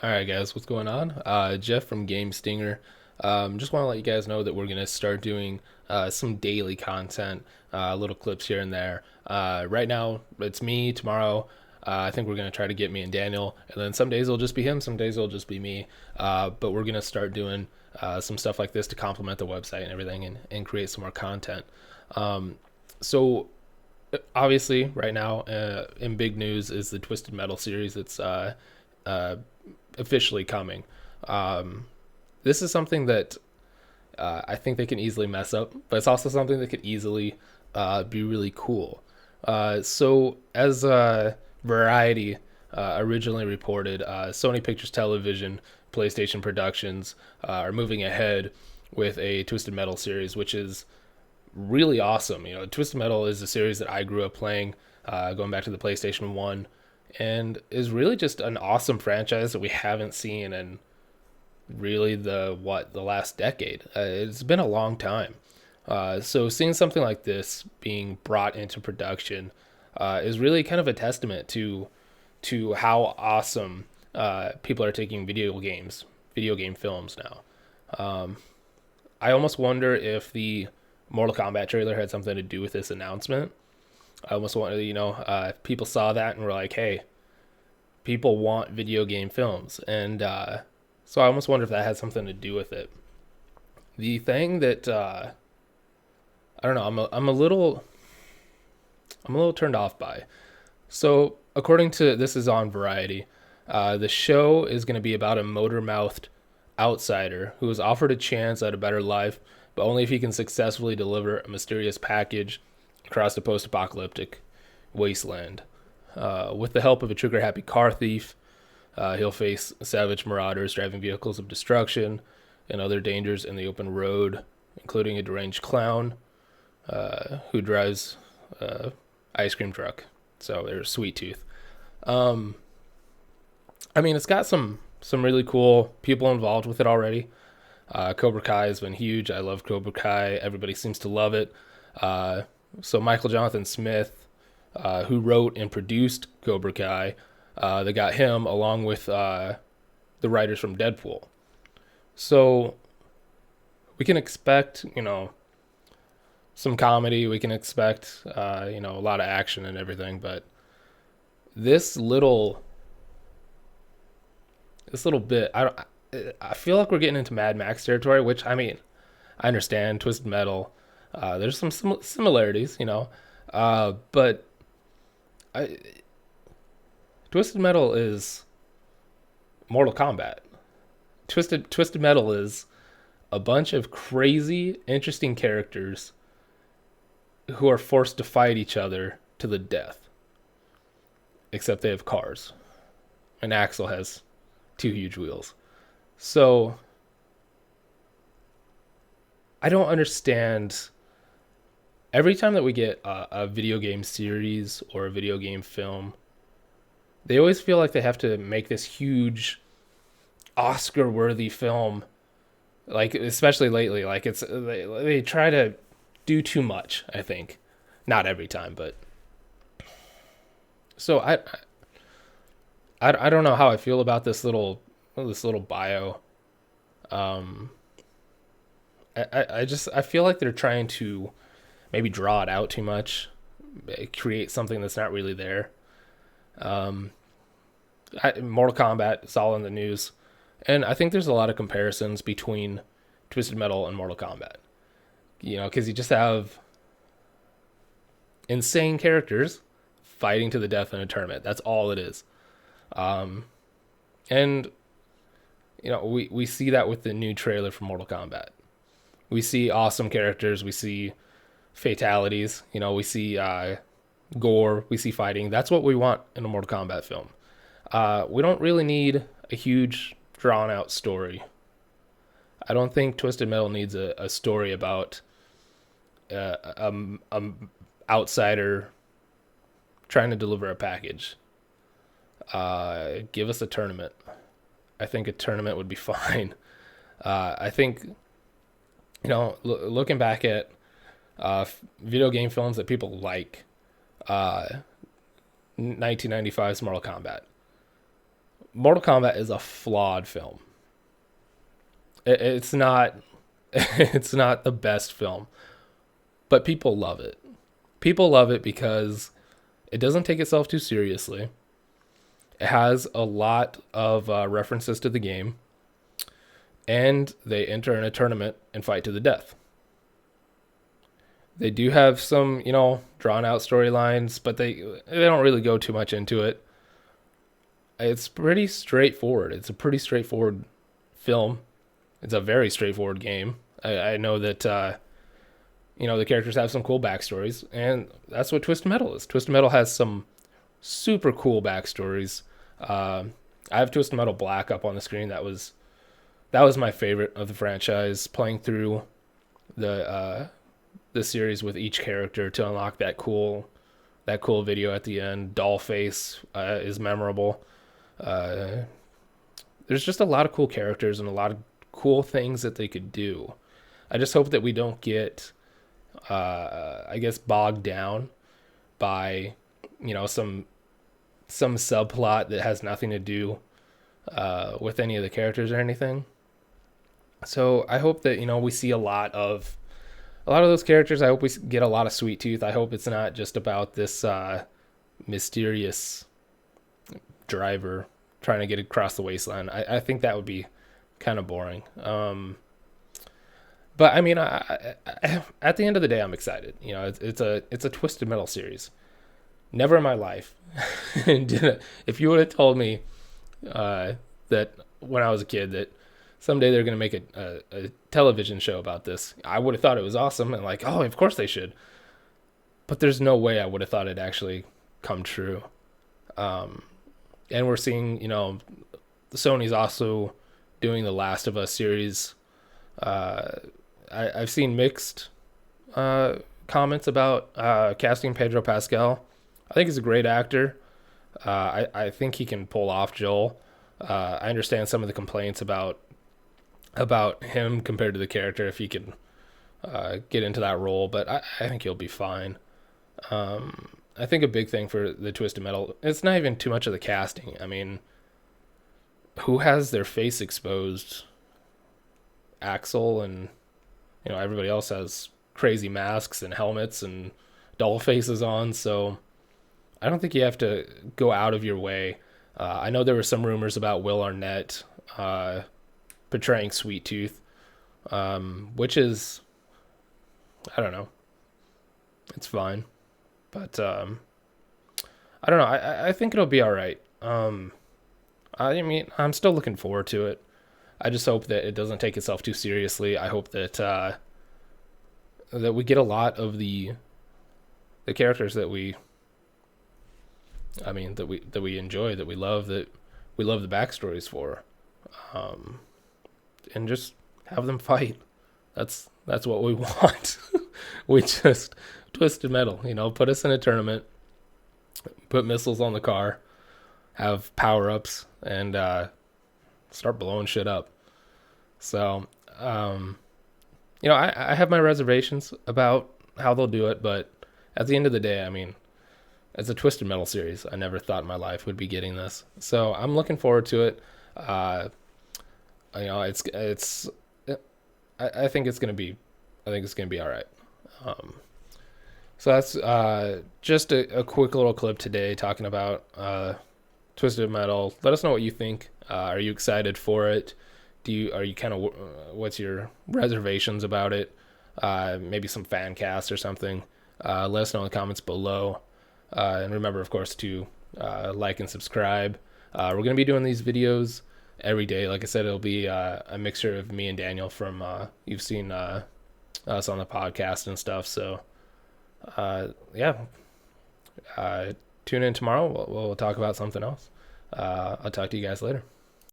All right, guys, what's going on? Jeff from Game Stinger. Just want to let you guys know that we're gonna start doing some daily content, little clips here and there. Right now, it's me. Tomorrow, I think we're gonna try to get me and Daniel, and then some days it'll just be him. Some days it'll just be me. But we're gonna start doing some stuff like this to complement the website and everything, and create some more content. So obviously, right now, in big news is the Twisted Metal series. It's uh, officially coming. Um, this is something that I think they can easily mess up, but it's also something that could easily be really cool. As Variety originally reported, Sony Pictures Television, PlayStation Productions are moving ahead with a Twisted Metal series, which is really awesome. You know, Twisted Metal is a series that I grew up playing, going back to the PlayStation 1, and is really just an awesome franchise that we haven't seen in really the last decade. It's been a long time. So seeing something like this being brought into production is really kind of a testament to how awesome people are taking video game films now. I almost wonder if the Mortal Kombat trailer had something to do with this announcement. I almost wonder, people saw that and were like, "Hey, people want video game films," and so I almost wonder if that had something to do with it. The thing that I don't know, I'm a little turned off by. So according to this is on Variety, the show is going to be about a motor-mouthed outsider who is offered a chance at a better life, but only if he can successfully deliver a mysterious package across the post-apocalyptic wasteland. With the help of a trigger-happy car thief, he'll face savage marauders driving vehicles of destruction and other dangers in the open road, including a deranged clown who drives ice cream truck. So there's Sweet Tooth. Um, I mean, it's got some really cool people involved with it already. Cobra Kai has been huge. I love Cobra Kai. Everybody seems to love it. So Michael Jonathan Smith, who wrote and produced Cobra Kai, they got him along with the writers from Deadpool. So we can expect, some comedy. We can expect, a lot of action and everything. But this little, this little bit, I feel like we're getting into Mad Max territory. Which I mean, I understand Twisted Metal. There's some similarities, but I, Twisted Metal is Mortal Kombat. Twisted Metal is a bunch of crazy, interesting characters who are forced to fight each other to the death. Except they have cars, and Axel has two huge wheels. So I don't understand. Every time that we get a video game series or a video game film, they always feel like they have to make this huge Oscar-worthy film. Like, especially lately, like they try to do too much. I think, not every time, but so I don't know how I feel about this little bio. Um, I feel like they're trying to maybe draw it out too much, create something that's not really there. Um, Mortal Kombat is all in the news, and I think there's a lot of comparisons between Twisted Metal and Mortal Kombat. Because you just have insane characters fighting to the death in a tournament. That's all it is. Um, and we see that with the new trailer for Mortal Kombat. We see awesome characters. We see fatalities. We see gore. We see fighting. That's what we want in a Mortal Kombat film. We don't really need a huge drawn out story. I don't think Twisted Metal needs a story about a outsider trying to deliver a package. Give us a tournament. I think a tournament would be fine. I think, looking back at video game films that people like, 1995's Mortal Kombat. Mortal Kombat is a flawed film. It's not it's not the best film, but people love it. People love it because it doesn't take itself too seriously. It has a lot of references to the game, and they enter in a tournament and fight to the death. They do have some, drawn out storylines, but they don't really go too much into it. It's pretty straightforward. It's a pretty straightforward film. It's a very straightforward game. I know that the characters have some cool backstories, and that's what Twisted Metal is. Twisted Metal has some super cool backstories. I have Twisted Metal Black up on the screen. That was my favorite of the franchise. Playing through the series with each character to unlock that cool video at the end. Dollface is memorable. There's just a lot of cool characters and a lot of cool things that they could do. I just hope that we don't get, bogged down by, some subplot that has nothing to do with any of the characters or anything. So I hope that we see a lot of those characters. I hope we get a lot of Sweet Tooth. I hope it's not just about this mysterious driver trying to get across the wasteland. I think that would be kind of boring. But I mean, I, at the end of the day, I'm excited. It's a Twisted Metal series. Never in my life, if you would have told me that when I was a kid that someday they're going to make a television show about this, I would have thought it was awesome and like, oh, of course they should. But there's no way I would have thought it actually come true. And we're seeing, Sony's also doing the Last of Us series. I've seen mixed comments about casting Pedro Pascal. I think he's a great actor. I think he can pull off Joel. I understand some of the complaints about him compared to the character, if he can get into that role, but I think he'll be fine. I think a big thing for the Twisted Metal, it's not even too much of the casting. I mean, who has their face exposed? Axel and everybody else has crazy masks and helmets and doll faces on, so I don't think you have to go out of your way. I know there were some rumors about Will Arnett portraying Sweet Tooth, which is, I don't know, it's fine, but I don't know. I think it'll be all right. I mean, I'm still looking forward to it. I just hope that it doesn't take itself too seriously. I hope that that we get a lot of the characters that we enjoy, that we love the backstories for, and just have them fight. That's what we want. We just Twisted Metal, put us in a tournament, put missiles on the car, have power ups, and start blowing shit up. So, I have my reservations about how they'll do it, but at the end of the day, I mean, it's a Twisted Metal series. I never thought in my life would be getting this, so I'm looking forward to it. It's. I think it's gonna be. I think it's gonna be all right. So that's just a quick little clip today talking about Twisted Metal. Let us know what you think. Are you excited for it? Are you kind of what's your reservations about it? Maybe some fan cast or something. Let us know in the comments below. And remember, of course, to like and subscribe. We're going to be doing these videos every day. Like I said, it'll be a mixture of me and Daniel from, you've seen us on the podcast and stuff. So, tune in tomorrow. We'll talk about something else. I'll talk to you guys later.